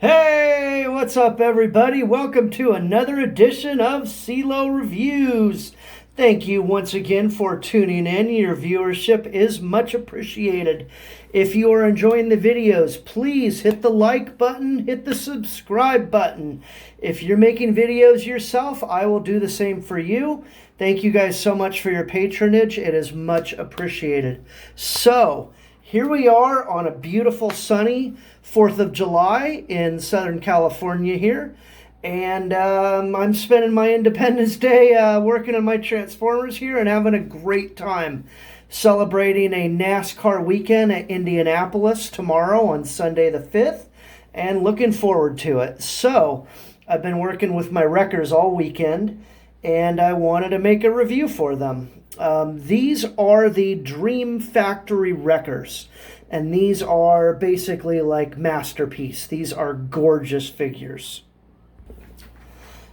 Hey, what's up, everybody? Welcome to another edition of CeeLo Reviews. Thank you once again for tuning in. Your viewership is much appreciated. If you are enjoying the videos, please hit the like button, hit the subscribe button. If you're making videos yourself, I will do the same for you. Thank you guys so much for your patronage. It is much appreciated. So, here we are on a beautiful sunny 4th of July in Southern California here. And I'm spending my Independence Day working on my Transformers here and having a great time celebrating a NASCAR weekend at Indianapolis tomorrow on Sunday the 5th and looking forward to it. So I've been working with my wreckers all weekend and I wanted to make a review for them. These are the Dream Factory wreckers, and these are basically like masterpiece. These are gorgeous figures.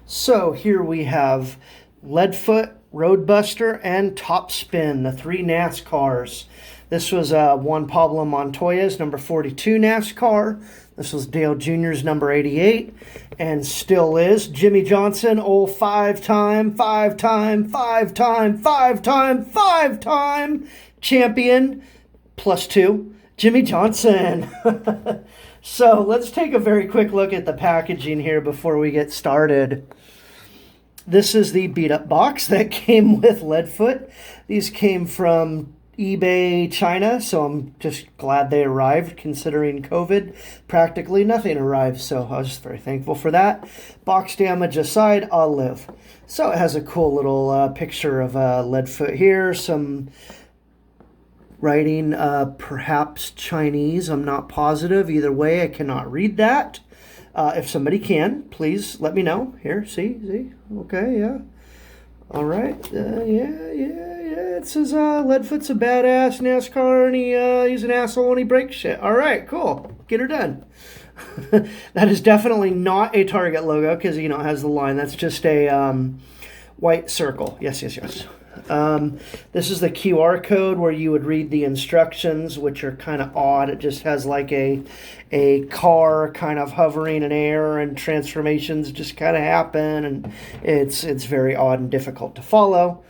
So here we have Leadfoot, Roadbuster, and Topspin, the three NASCARs. This was Juan Pablo Montoya's number 42 NASCAR. This was Dale Jr.'s number 88, and still is Jimmy Johnson, old five-time champion, +2, Jimmy Johnson. So let's take a very quick look at the packaging here before we get started. This is the beat-up box that came with Leadfoot. These came from eBay China, so I'm just glad they arrived. Considering COVID, practically nothing arrived, so I was just very thankful for that. Box damage aside, I'll live. So it has a cool little picture of Leadfoot here, some writing, perhaps Chinese, I'm not positive. Either way, I cannot read that. If somebody can, please let me know. Here, see, okay, yeah. All right, yeah. It says Leadfoot's a badass NASCAR, and he's an asshole when he breaks shit. All right, cool. Get her done. That is definitely not a Target logo because, it has the line. That's just a white circle. Yes. This is the QR code where you would read the instructions, which are kind of odd. It just has like a car kind of hovering in air, and transformations just kind of happen, and it's very odd and difficult to follow.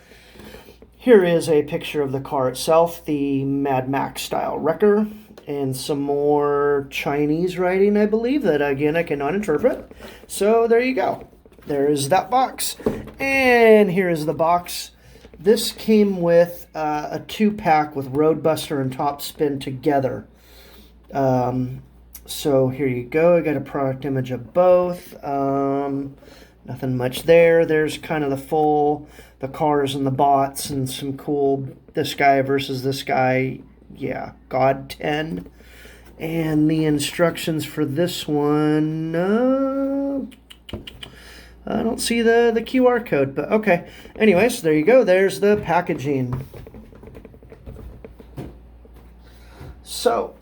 Here is a picture of the car itself, the Mad Max style wrecker, and some more Chinese writing, I believe, that again I cannot interpret. So there you go. There is that box, and here is the box. This came with a 2-pack with Roadbuster and Topspin together. So here you go. I got a product image of both. Nothing much there. There's kind of the cars and the bots and some cool this guy versus this guy. Yeah, God 10. And the instructions for this one, I don't see the QR code, but okay. Anyways, there you go. There's the packaging. So,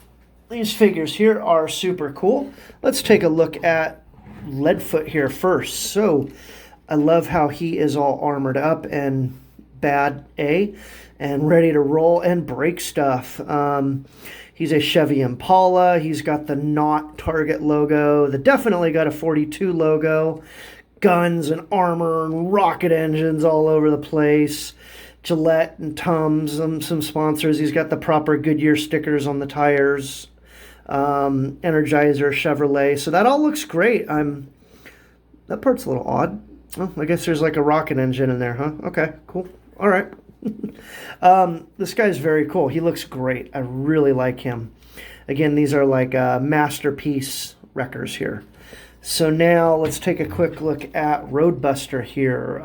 these figures here are super cool. Let's take a look at Leadfoot here first. So, I love how he is all armored up and bad and ready to roll and break stuff. He's a Chevy Impala. He's got the not Target logo. Definitely got a 42 logo. Guns and armor and rocket engines all over the place. Gillette and Tums, some sponsors. He's got the proper Goodyear stickers on the tires. Energizer, Chevrolet. So that all looks great. That part's a little odd. Oh, I guess there's like a rocket engine in there, huh? Okay, cool. All right. This guy's very cool. He looks great. I really like him. Again, these are like masterpiece wreckers here. So now let's take a quick look at Roadbuster here.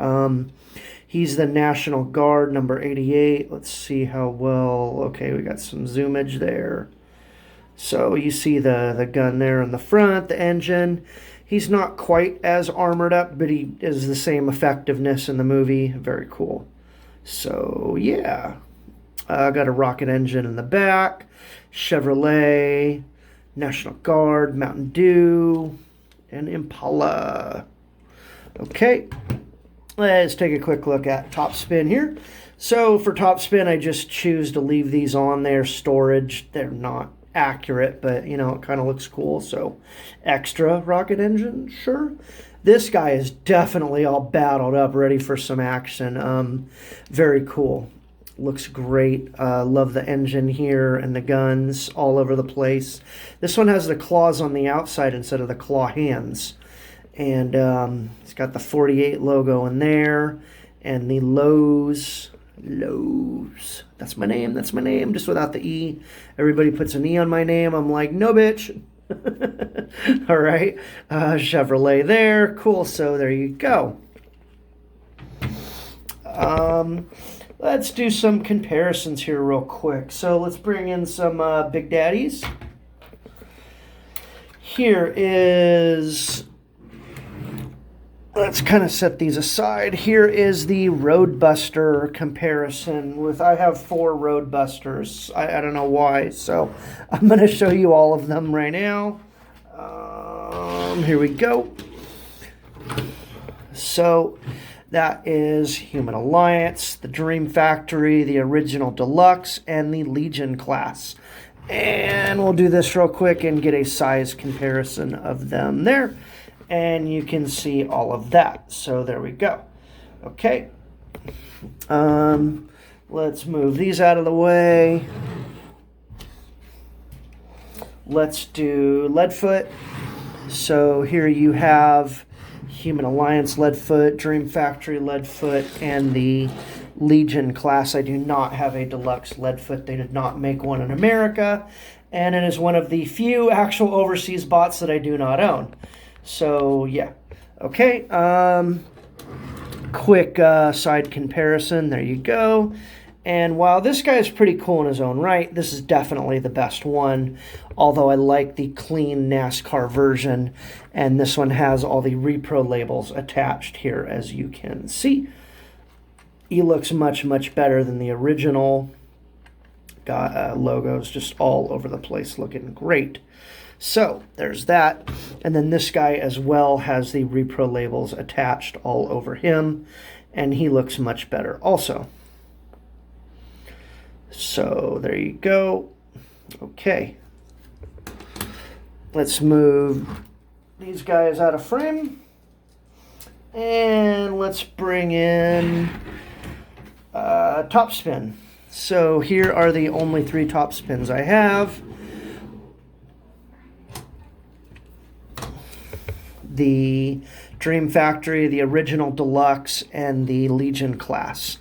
He's the National Guard, number 88. Let's see how well. Okay, we got some zoomage there. So you see the gun there in the front, the engine. He's not quite as armored up, but he is the same effectiveness in the movie. Very cool. So, yeah. Got a rocket engine in the back. Chevrolet, National Guard, Mountain Dew, and Impala. Okay, let's take a quick look at Topspin here. So for Topspin, I just choose to leave these on their storage. They're not accurate, but you know, it kind of looks cool. So extra rocket engine, sure. This guy is definitely all battled up, ready for some action. Very cool. Looks great. Love the engine here and the guns all over the place. This one has the claws on the outside instead of the claw hands. And it's got the 48 logo in there. And the Lowe's. That's my name, just without the E. Everybody puts an E on my name. I'm like, no, bitch. All right. Chevrolet there. Cool. So there you go. Let's do some comparisons here real quick. So let's bring in some Big Daddies. Here is... Let's kind of set these aside. Here is the Roadbuster comparison with, I have 4 Roadbusters. I don't know why, so I'm going to show you all of them right now. Here we go. So that is Human Alliance, the Dream Factory, the Original Deluxe, and the Legion class. And we'll do this real quick and get a size comparison of them there. And you can see all of that. So there we go. Okay. Let's move these out of the way. Let's do Leadfoot. So here you have Human Alliance Leadfoot, Dream Factory Leadfoot, and the Legion class. I do not have a deluxe Leadfoot. They did not make one in America. And it is one of the few actual overseas bots that I do not own. So, yeah. Okay. Quick side comparison. There you go. And while this guy is pretty cool in his own right, this is definitely the best one. Although I like the clean NASCAR version. And this one has all the repro labels attached here, as you can see. He looks much, much better than the original. Got logos just all over the place, looking great. So there's that. And then this guy as well has the repro labels attached all over him. And he looks much better also. So there you go. Okay. Let's move these guys out of frame. And let's bring in Topspin. So here are the only 3 Topspins I have. The Dream Factory, the Original Deluxe, and the Legion class.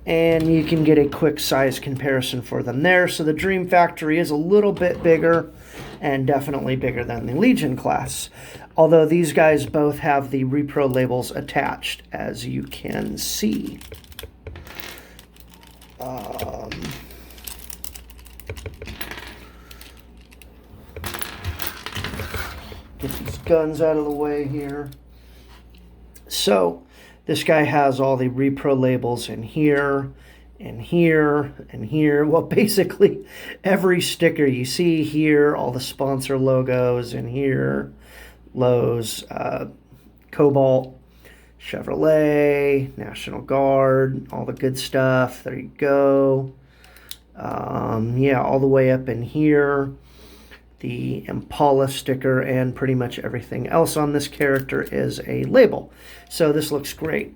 And you can get a quick size comparison for them there. So the Dream Factory is a little bit bigger and definitely bigger than the Legion class. Although these guys both have the repro labels attached, as you can see. Get these guns out of the way here. So this guy has all the repro labels in here, and here, and here. Well, basically every sticker you see here, all the sponsor logos in here, Lowe's, Cobalt, Chevrolet, National Guard, all the good stuff. There you go. Yeah, all the way up in here. The Impala sticker and pretty much everything else on this character is a label. So this looks great.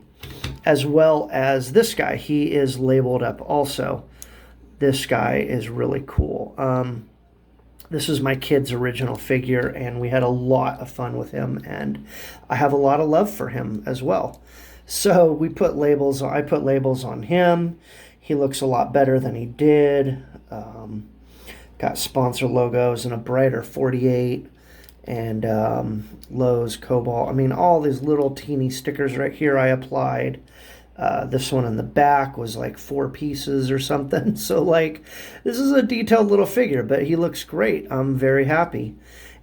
As well as this guy. He is labeled up also. This guy is really cool. This is my kid's original figure, and we had a lot of fun with him, and I have a lot of love for him as well. So we put labels. I put labels on him. He looks a lot better than he did. Got sponsor logos and a brighter 48 and Lowe's, Cobalt. I mean, all these little teeny stickers right here I applied. This one in the back was like 4 pieces or something. So like, this is a detailed little figure, but he looks great. I'm very happy.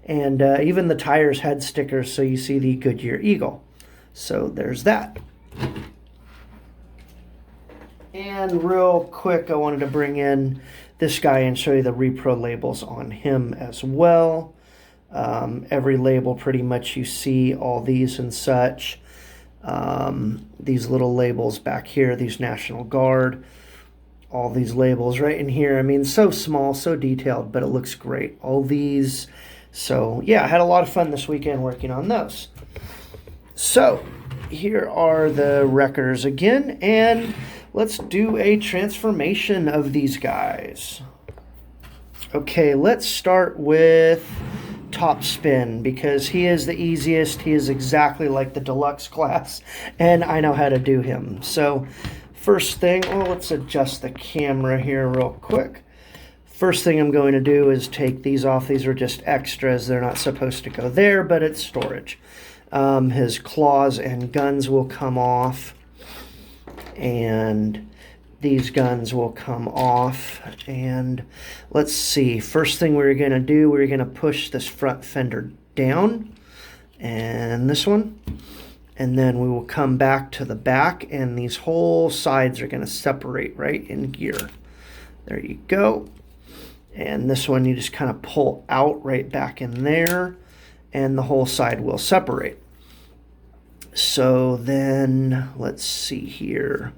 And even the tires had stickers, so you see the Goodyear Eagle. So there's that. And real quick, I wanted to bring in this guy and show you the repro labels on him as well. Every label pretty much you see all these and such. These little labels back here, these National Guard. all these labels right in here. I mean, so small, so detailed, but it looks great. All these. So yeah, I had a lot of fun this weekend working on those. So here are the wreckers again, and let's do a transformation of these guys. Okay, let's start with Topspin because he is the easiest. He is exactly like the deluxe class, and I know how to do him. So first thing, let's adjust the camera here real quick. First thing I'm going to do is take these off. These are just extras. They're not supposed to go there, but it's storage. His claws and guns will come off, and these guns will come off. And let's see, first thing we're going to do, we're going to push this front fender down, and this one, and then we will come back to the back, and these whole sides are going to separate right in gear. There you go. And this one you just kind of pull out right back in there, and the whole side will separate. So then let's see here.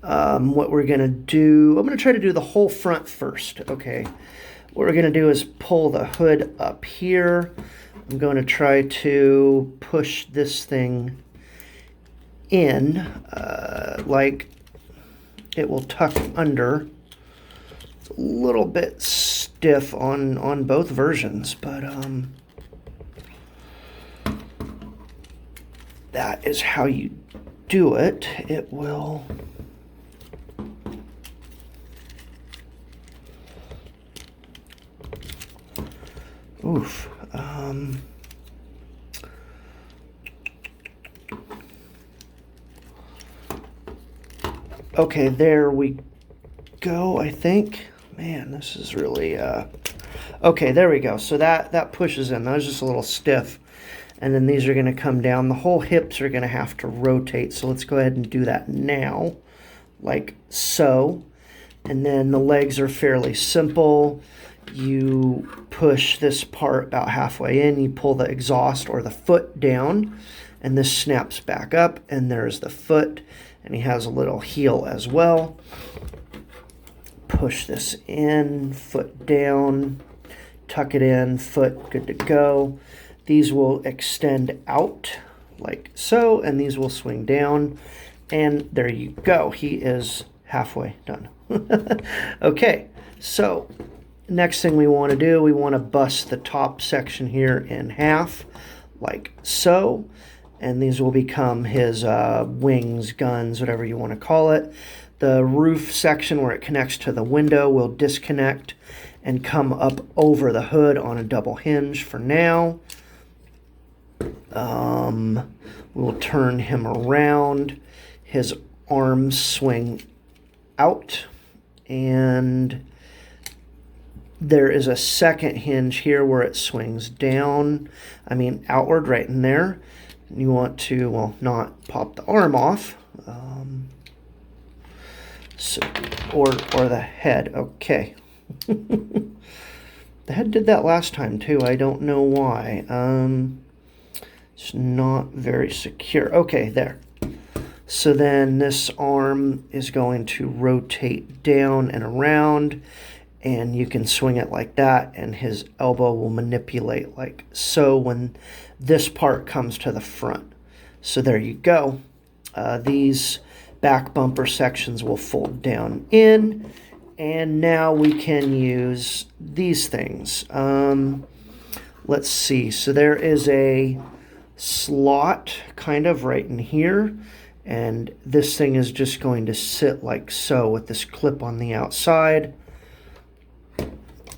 What we're going to do, I'm going to try to do the whole front first. Okay. What we're going to do is pull the hood up here. I'm going to try to push this thing in like it will tuck under. It's a little bit stiff on both versions, but that is how you do it. It will... Oof. Okay, there we go, I think. Man, this is really... Okay, there we go. So that pushes in. That was just a little stiff. And then these are going to come down. The whole hips are going to have to rotate. So let's go ahead and do that now, like so. And then the legs are fairly simple. You push this part about halfway in. You pull the exhaust or the foot down. And this snaps back up. And there's the foot. And he has a little heel as well. Push this in, foot down, tuck it in, foot, good to go. These will extend out like so, and these will swing down, and there you go. He is halfway done. Okay, so next thing we want to do, we want to bust the top section here in half like so, and these will become his wings, guns, whatever you want to call it. The roof section where it connects to the window will disconnect and come up over the hood on a double hinge for now. We'll turn him around. His arms swing out, and there is a second hinge here where it swings down, outward right in there. You want to, well, not pop the arm off. Or the head. Okay. The head did that last time too. I don't know why. It's not very secure. Okay, there. So then this arm is going to rotate down and around, and you can swing it like that, and his elbow will manipulate like so when this part comes to the front. So there you go. These back bumper sections will fold down in, and now we can use these things. Let's see. So there is a slot kind of right in here, and this thing is just going to sit like so with this clip on the outside.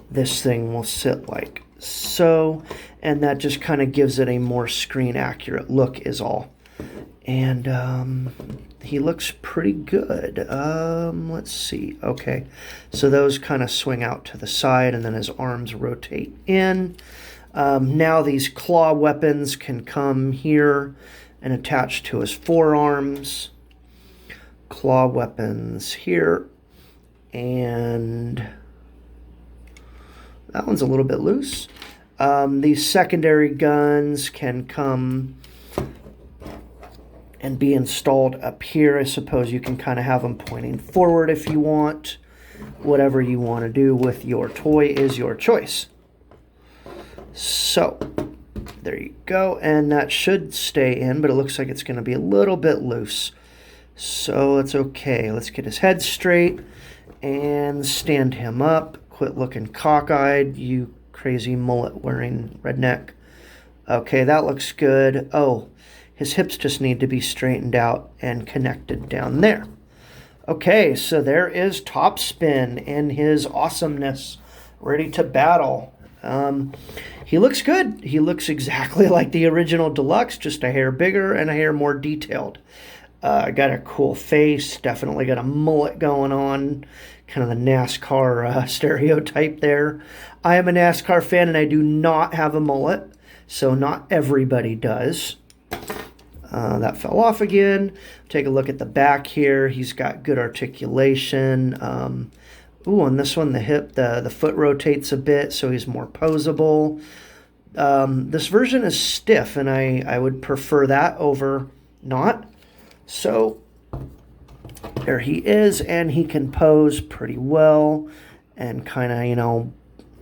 This thing will sit like so, and that just kind of gives it a more screen accurate look is all. And he looks pretty good. Let's see. Okay, so those kind of swing out to the side, and then his arms rotate in. Now these claw weapons can come here and attach to his forearms. Claw weapons here, and that one's a little bit loose. These secondary guns can come and be installed up here. I suppose you can kind of have them pointing forward if you want. Whatever you want to do with your toy is your choice. So there you go, and that should stay in, but it looks like it's going to be a little bit loose. So it's okay. Let's get his head straight and stand him up. Quit looking cockeyed, you crazy mullet wearing redneck. Okay, that looks good. Oh, his hips just need to be straightened out and connected down there. Okay, so there is Topspin in his awesomeness, ready to battle. He looks good. He looks exactly like the original Deluxe, just a hair bigger and a hair more detailed. Got a cool face, definitely got a mullet going on, kind of the NASCAR stereotype there. I am a NASCAR fan and I do not have a mullet, so not everybody does. That fell off again. Take a look at the back here. He's got good articulation. Ooh, on this one, the hip, the foot rotates a bit, so he's more posable. This version is stiff, and I would prefer that over not. So there he is, and he can pose pretty well, and kind of, you know,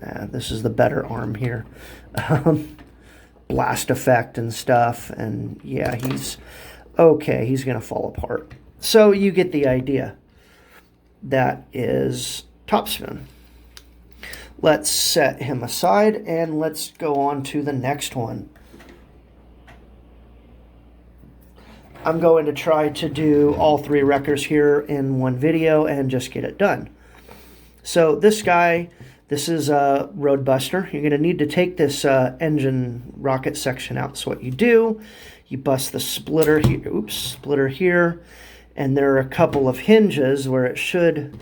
this is the better arm here. Blast effect and stuff, and yeah, he's okay. He's going to fall apart. So you get the idea. That is Topspin. Let's set him aside and let's go on to the next one. I'm going to try to do all three wreckers here in one video and just get it done. So this guy, this is a Roadbuster. You're going to need to take this engine rocket section out. So what you do, you bust the splitter here, and there are a couple of hinges where it should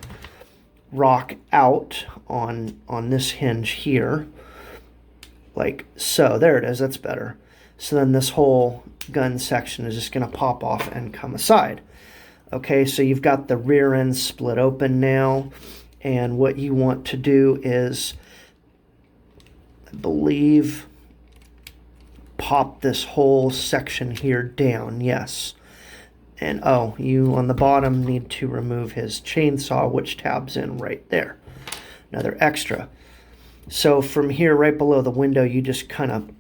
rock out on this hinge here, like so. There it is. That's better. So then this whole gun section is just going to pop off and come aside. Okay, so you've got the rear end split open now, and what you want to do is, I believe, pop this whole section here down. Yes. And oh, you on the bottom need to remove his chainsaw, which tabs in right there. Another extra. So from here, right below the window, you just kind of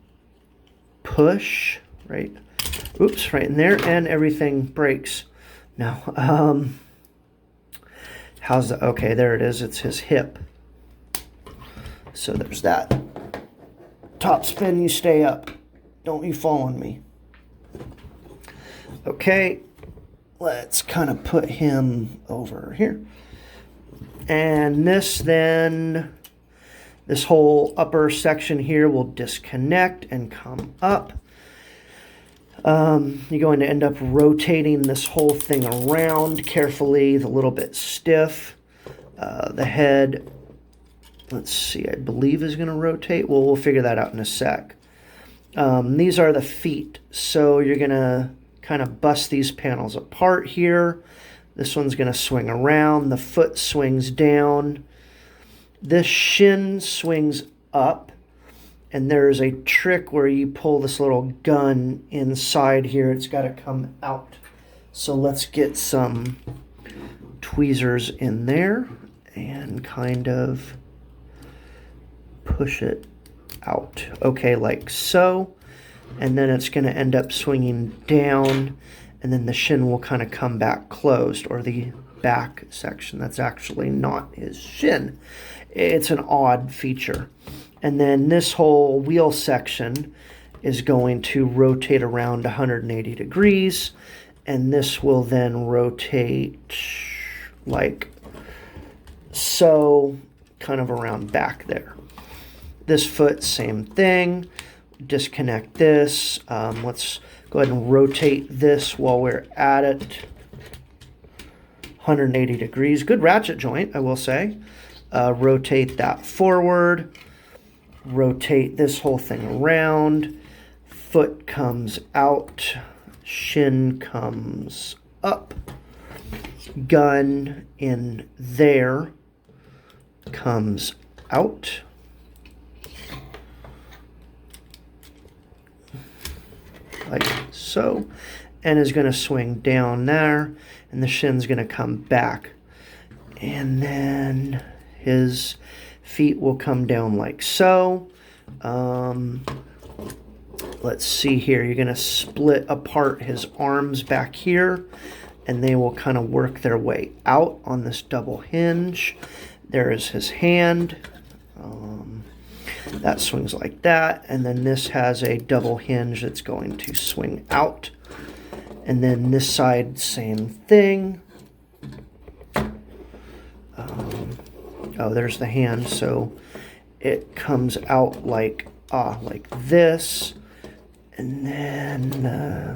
push, right? Oops, right in there, and everything breaks. No, how's the, okay, there it is. It's his hip. So there's that. Topspin, you stay up. Don't you fall on me. Okay. Let's kind of put him over here. And this then, this whole upper section here will disconnect and come up. You're going to end up rotating this whole thing around carefully. It's a little bit stiff. The head, let's see, I believe is going to rotate. Well, we'll figure that out in a sec. These are the feet. So you're going to kind of bust these panels apart here. This one's going to swing around. The foot swings down. This shin swings up. And there's a trick where you pull this little gun inside here. It's got to come out. So let's get some tweezers in there and kind of push it out. Okay, like so. And then it's going to end up swinging down, and then the shin will kind of come back closed, or the back section. That's actually not his shin. It's an odd feature. And then this whole wheel section is going to rotate around 180 degrees, and this will then rotate like so, kind of around back there. This foot, same thing. Disconnect this. Let's go ahead and rotate this while we're at it. 180 degrees. Good ratchet joint, I will say. Rotate that forward. Rotate this whole thing around. Foot comes out. Shin comes up. Gun in there comes out. Like so. and is going to swing down there, and the shin's going to come back. And then his feet will come down like so. Let's see here. You're going to split apart his arms back here, and they will kind of work their way out on this double hinge. There is his hand. That swings like that, and then this has a double hinge that's going to swing out. And then this side, same thing. Oh, there's the hand, so it comes out like this, and then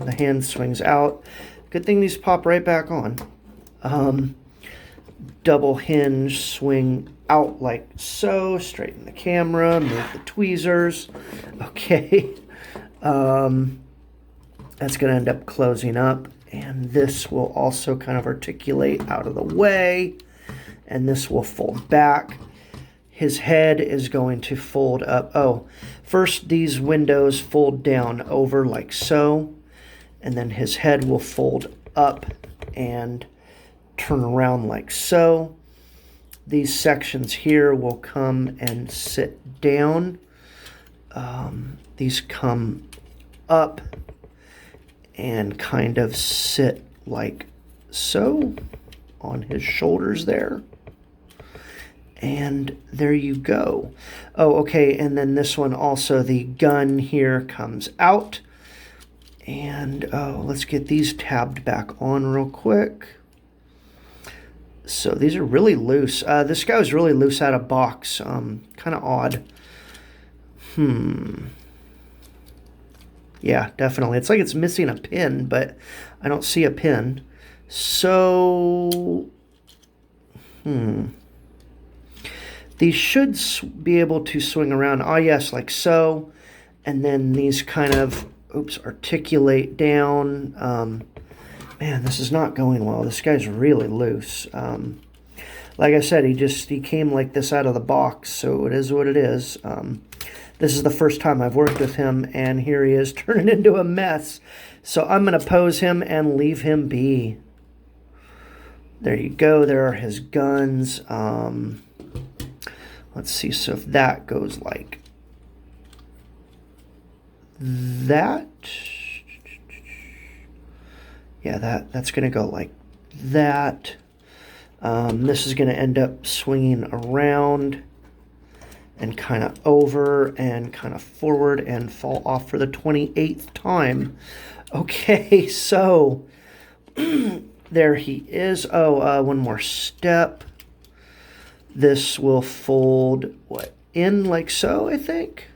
the hand swings out. Good thing these pop right back on. Double hinge, swing out like so, straighten the camera, move the tweezers. Okay. That's going to end up closing up, and this will also kind of articulate out of the way, and this will fold back. His head is going to fold up. Oh, first these windows fold down over like so, and then his head will fold up and turn around like so. These sections here will come and sit down. These come up and kind of sit like so on his shoulders there. And there you go. Oh, okay, and then this one also, the gun here comes out. And let's get these tabbed back on real quick. So these are really loose. This guy was really loose out of box. Kind of odd. Yeah, definitely. It's like it's missing a pin, but I don't see a pin. So, these should be able to swing around. Oh, yes, like so. And then these kind of, articulate down. Man, this is not going well. This guy's really loose. Like I said, he came like this out of the box, so it is what it is. This is the first time I've worked with him, and here he is turning into a mess. So I'm going to pose him and leave him be. There you go. There are his guns. Let's see. So if that goes like that. Yeah, that's going to go like that. This is going to end up swinging around and kind of over and kind of forward and fall off for the 28th time. Okay, so there he is. Oh, one more step. This will fold, in like so, I think?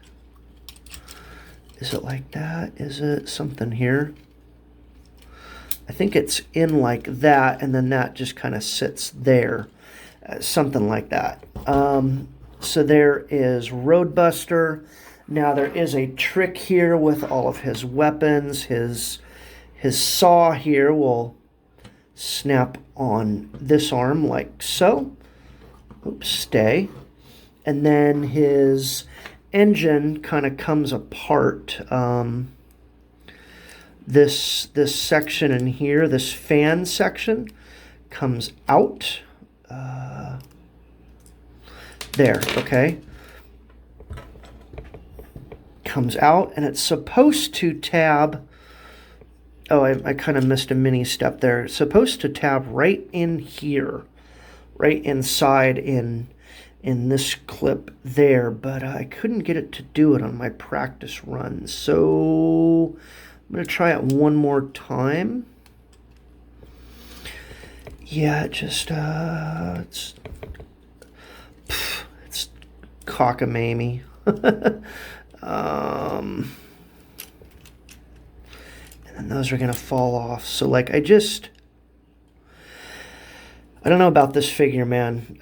Is it like that? Is it something here? I think it's in like that, and then that just kind of sits there. Something like that. So there is Roadbuster. Now there is a trick here with all of his weapons. His saw here will snap on this arm like so. Oops, stay. And then his engine kind of comes apart. This section in here, this fan section, comes out. There, okay. Comes out, and it's supposed to tab. Oh, I kind of missed a mini step there. It's supposed to tab right in here, right inside in this clip there, but I couldn't get it to do it on my practice run. So I'm going to try it one more time. Yeah, it just, it's cockamamie. And then those are going to fall off. So, like, I don't know about this figure, man.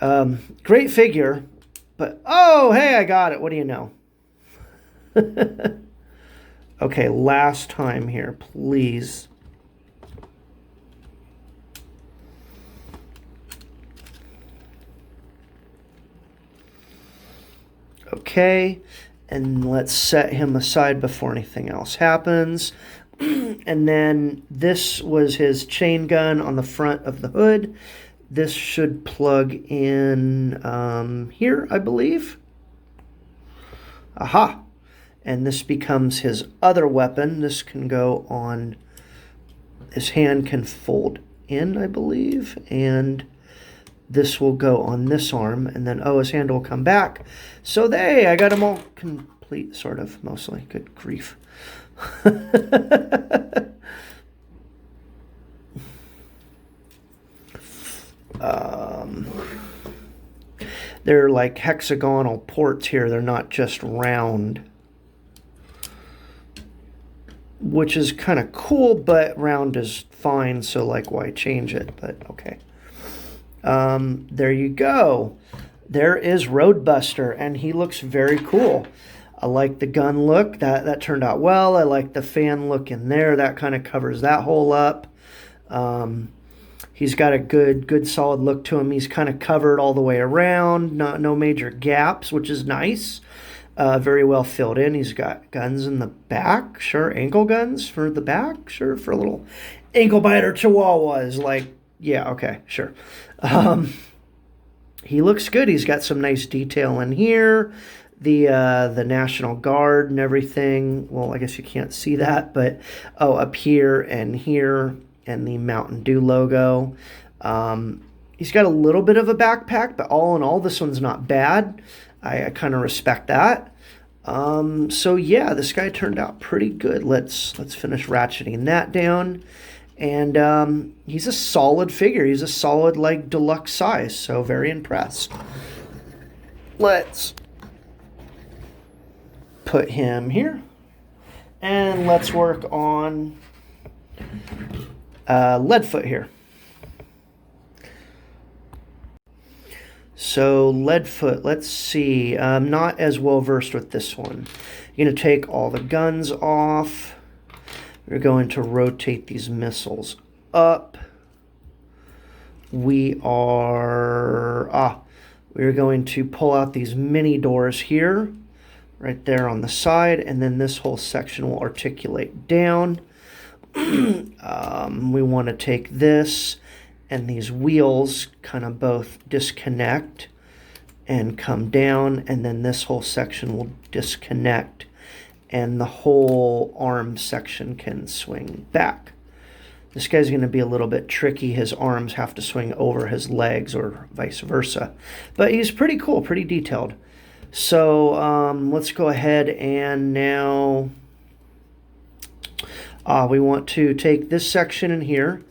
Great figure, but, oh, hey, I got it. What do you know? Okay, last time here, please. Okay, and let's set him aside before anything else happens. And then this was his chain gun on the front of the hood. This should plug in here, I believe. Aha! And this becomes his other weapon. This can go on, his hand can fold in, I believe, and this will go on this arm, and then, oh, his hand will come back. So they, I got them all complete, sort of, mostly. Good grief. They're like hexagonal ports here. They're not just round, which is kind of cool, but round is fine, so like why change it? But okay. There you go. There is Roadbuster, and he looks very cool. I like the gun look. That turned out well. I like the fan look in there. That kind of covers that hole up. He's got a good solid look to him. He's kind of covered all the way around. No major gaps, which is nice. Very well filled in. He's got guns in the back. Sure, ankle guns for the back. Sure, for little ankle biter chihuahuas. Like, yeah, okay, sure. He looks good. He's got some nice detail in here. The National Guard and everything. Well, I guess you can't see that, but up here and here, and the Mountain Dew logo. He's got a little bit of a backpack, but all in all, this one's not bad. I kind of respect that. So yeah, this guy turned out pretty good. Let's finish ratcheting that down. And he's a solid figure. He's a solid, like, deluxe size. So very impressed. Let's put him here. And let's work on Leadfoot here. So Leadfoot, let's see. I'm not as well versed with this one. You're going to take all the guns off. We're going to rotate these missiles up. We're going to pull out these mini doors here, right there on the side, and then this whole section will articulate down. We want to take this and these wheels kind of both disconnect and come down, and then this whole section will disconnect, and the whole arm section can swing back. This guy's going to be a little bit tricky. His arms have to swing over his legs or vice versa. But he's pretty cool, pretty detailed. So let's go ahead and now we want to take this section in here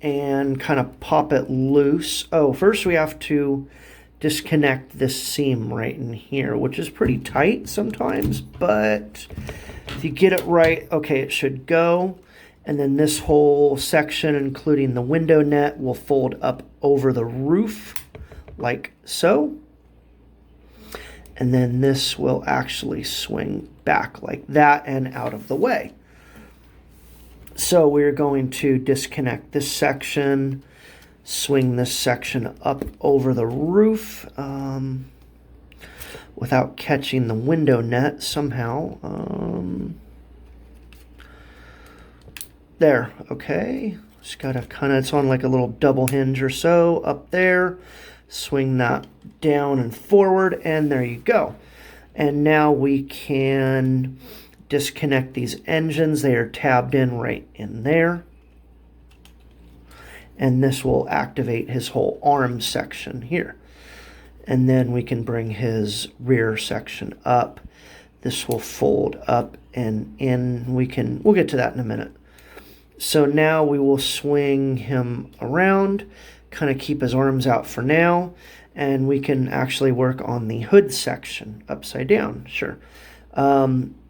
and kind of pop it loose. Oh, first we have to disconnect this seam right in here, which is pretty tight sometimes, but if you get it right, okay, it should go. And then this whole section, including the window net, will fold up over the roof like so. And then this will actually swing back like that and out of the way. So we're going to disconnect this section, swing this section up over the roof without catching the window net somehow. There, okay. Just gotta it's on like a little double hinge or so up there. Swing that down and forward, and there you go. And now we can disconnect these engines. They are tabbed in right in there. And this will activate his whole arm section here. And then we can bring his rear section up. This will fold up and in. We'll get to that in a minute. So now we will swing him around, kind of keep his arms out for now, and we can actually work on the hood section upside down. Sure.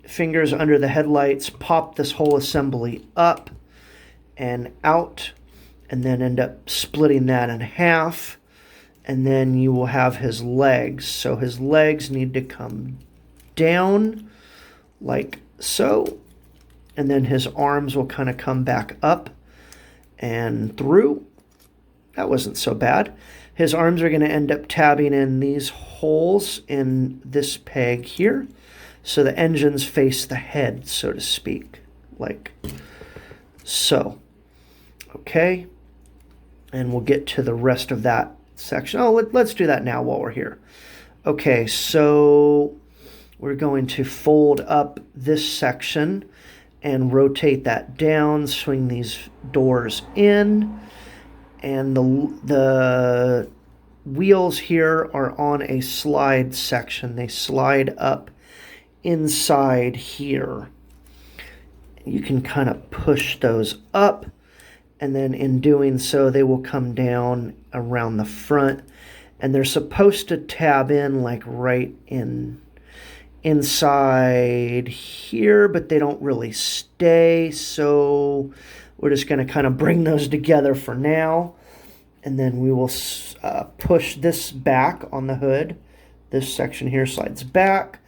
Fingers under the headlights, pop this whole assembly up and out, and then end up splitting that in half, and then you will have his legs. So his legs need to come down like so, and then his arms will kind of come back up and through. That wasn't so bad. His arms are going to end up tabbing in these holes in this peg here, so the engines face the head, so to speak. like so. Okay, and we'll get to the rest of that section. Oh, let's do that now while we're here. Okay, so we're going to fold up this section and rotate that down, swing these doors in, and the wheels here are on a slide section. They slide up inside here. You can kind of push those up, and then in doing so, they will come down around the front, and they're supposed to tab in like right inside here, but they don't really stay, so we're just going to kind of bring those together for now, and then we will push this back on the hood. This section here slides back.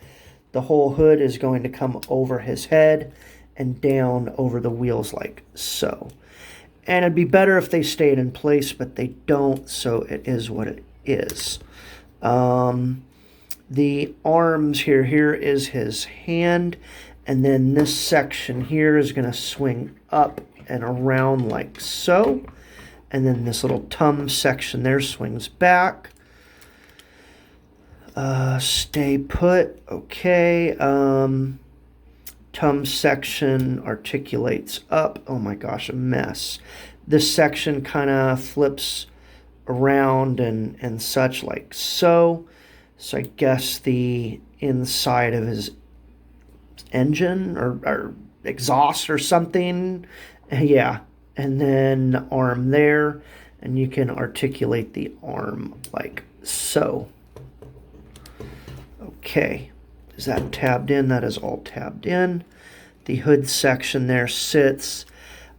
The whole hood is going to come over his head and down over the wheels like so. And it'd be better if they stayed in place, but they don't, so it is what it is. The arms here is his hand, and then this section here is going to swing up and around like so. And then this little thumb section there swings back. Stay put. Okay. Thumb section articulates up. Oh my gosh, a mess. This section kind of flips around and such like so. So I guess the inside of his engine or exhaust or something. Yeah. And then arm there, and you can articulate the arm like so. Okay, is that tabbed in? That is all tabbed in. The hood section there sits.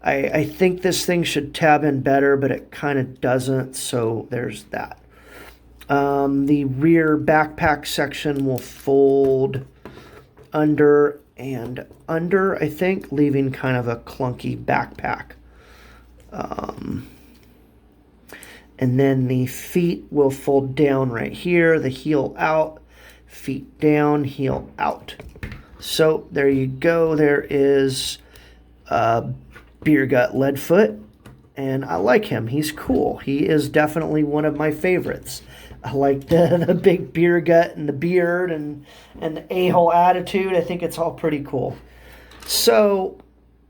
I think this thing should tab in better, but it kind of doesn't, so there's that. The rear backpack section will fold under and under, I think, leaving kind of a clunky backpack. And then the feet will fold down right here, the heel out, feet down, heel out. So there you go. There is Beer Gut Leadfoot, and I like him. He's cool. He is definitely one of my favorites. I like the big beer gut and the beard and the a-hole attitude. I think it's all pretty cool. So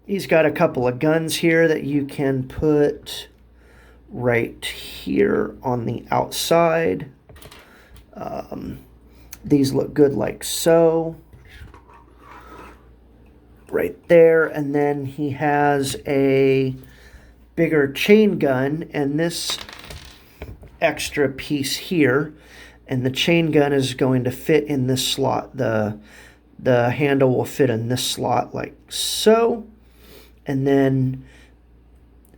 he's got a couple of guns here that you can put right here on the outside. These look good like so. Right there. And then he has a bigger chain gun and this extra piece here. And the chain gun is going to fit in this slot. The handle will fit in this slot like so. And then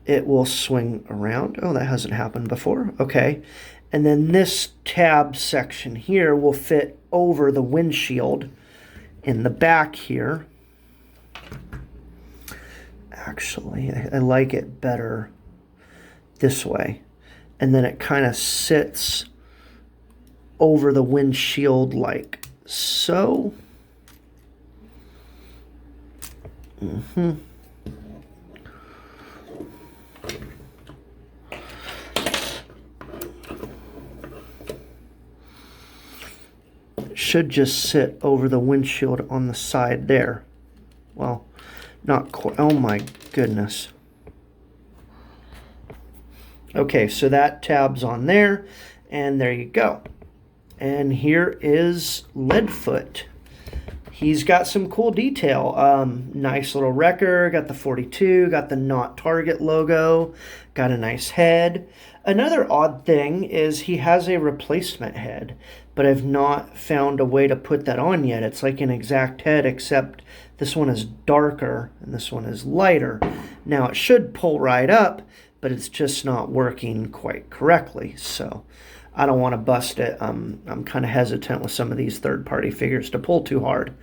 it will swing around. Oh, that hasn't happened before. Okay. And then this tab section here will fit over the windshield in the back here. Actually, I like it better this way. And then it kind of sits over the windshield like so. Should just sit over the windshield on the side there. Well, not quite. Oh my goodness. Okay, so that tab's on there, and there you go. And here is Leadfoot. He's got some cool detail. Nice little wrecker, got the 42, got the Not Target logo, got a nice head. Another odd thing is he has a replacement head, but I've not found a way to put that on yet. It's like an exact head, except this one is darker and this one is lighter. Now it should pull right up, but it's just not working quite correctly. So I don't want to bust it. I'm kind of hesitant with some of these third-party figures to pull too hard.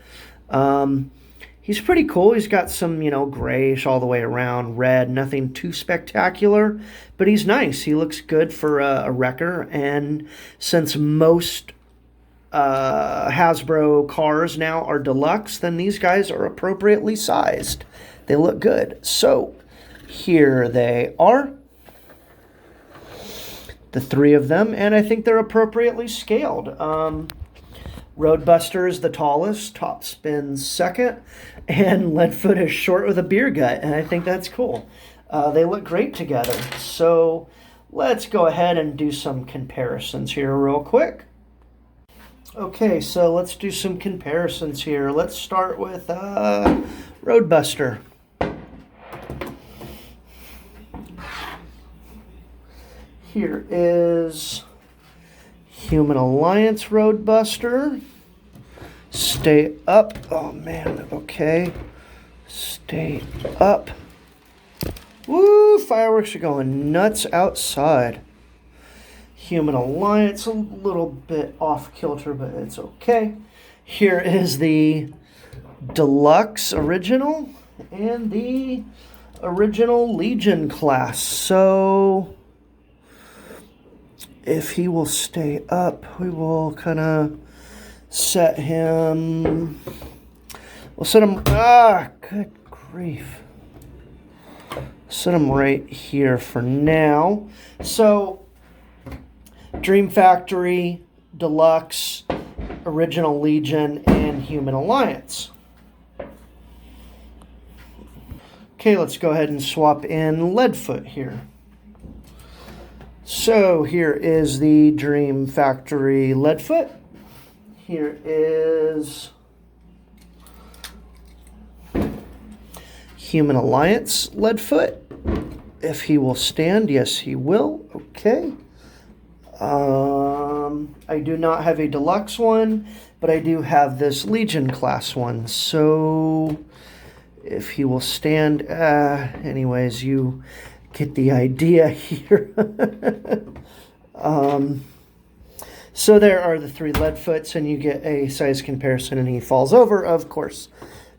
He's pretty cool. He's got some, grayish all the way around, red, nothing too spectacular, but he's nice. He looks good for a wrecker, and since most Hasbro cars now are deluxe, then these guys are appropriately sized. they look good. So here they are, the 3 of them, and I think they're appropriately scaled. Roadbuster is the tallest, Topspin's second, and Leadfoot is short with a beer gut, and I think that's cool. They look great together. So let's go ahead and do some comparisons here real quick. Okay, so let's do some comparisons here. Let's start with Roadbuster. Here is Human Alliance Roadbuster. Stay up. Oh man, okay. Stay up. Woo, fireworks are going nuts outside. Human Alliance, a little bit off kilter, but it's okay. Here is the Deluxe Original and the Original Legion class. So if he will stay up, we will kind of set him, we'll set him, good grief. Set him right here for now. So Dream Factory, Deluxe, Original Legion, and Human Alliance. Okay, let's go ahead and swap in Leadfoot here. So here is the Dream Factory Leadfoot. Here is Human Alliance Leadfoot. If he will stand, yes he will. Okay. I do not have a deluxe one, but I do have this Legion class one. So if he will stand, anyways, you get the idea here. So there are the 3 Leadfoots, and you get a size comparison, and he falls over, of course.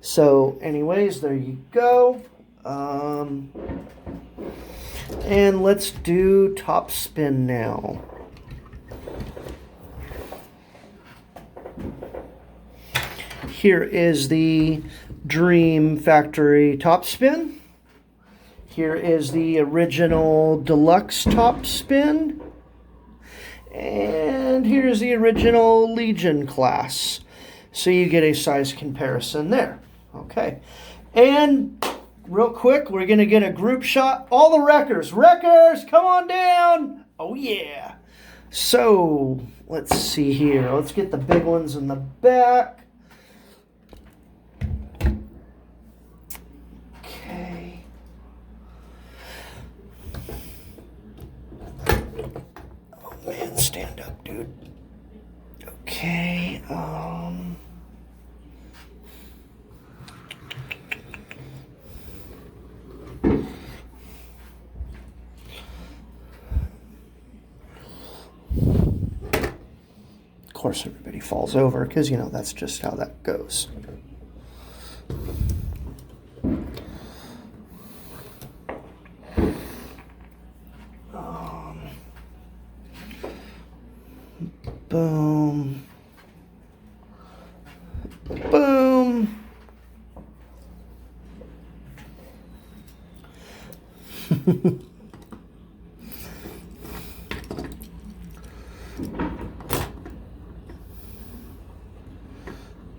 So anyways, there you go. And let's do Topspin now. Here is the Dream Factory Topspin. Here is the original Deluxe Topspin. And here's the original Legion class. So you get a size comparison there. Okay. And real quick, we're going to get a group shot. All the wreckers. Wreckers, come on down. Oh, yeah. So let's see here. Let's get the big ones in the back. Okay. Oh, man, stand up, dude. Okay. Of course, everybody falls over because, you know, that's just how that goes. Boom. Boom.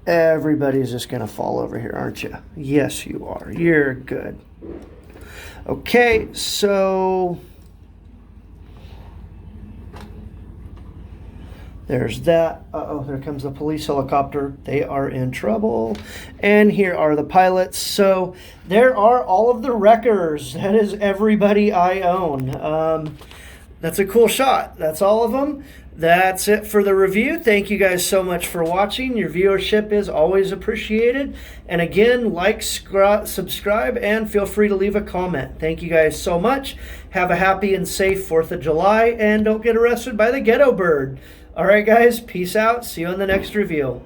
Everybody's just going to fall over here, aren't you? Yes, you are. You're good. Okay, so there's that. Uh-oh, there comes the police helicopter. They are in trouble. And here are the pilots. So there are all of the wreckers. That is everybody I own. That's a cool shot. That's all of them. That's it for the review. Thank you guys so much for watching. Your viewership is always appreciated. And again, like, subscribe, and feel free to leave a comment. Thank you guys so much. Have a happy and safe 4th of July, and don't get arrested by the ghetto bird. All right, guys, peace out. See you on the next review.